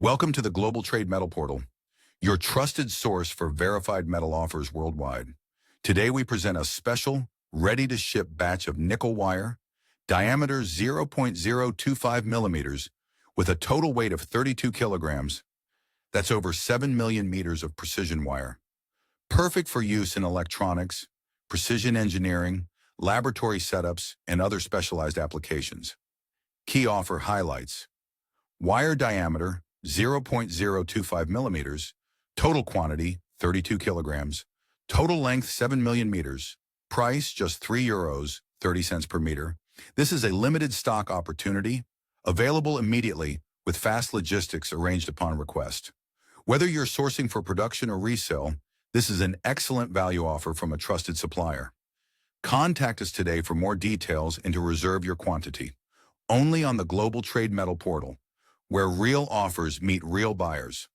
Welcome to the Global Trade Metal Portal, your trusted source for verified metal offers worldwide. Today we present a special, ready-to-ship batch of nickel wire, diameter 0.025 millimeters, with a total weight of 32 kilograms. That's over 7 million meters of precision wire. Perfect for use in electronics, precision engineering, laboratory setups, and other specialized applications. Key offer highlights: wire diameter 0.025 millimeters, total quantity 32 kilograms, total length 7 million meters, price just €3, 30 cents per meter. This is a limited stock opportunity, available immediately with fast logistics arranged upon request. Whether you're sourcing for production or resale, this is an excellent value offer from a trusted supplier. Contact us today for more details and to reserve your quantity. Only on the Global Trade Metal Portal, where real offers meet real buyers.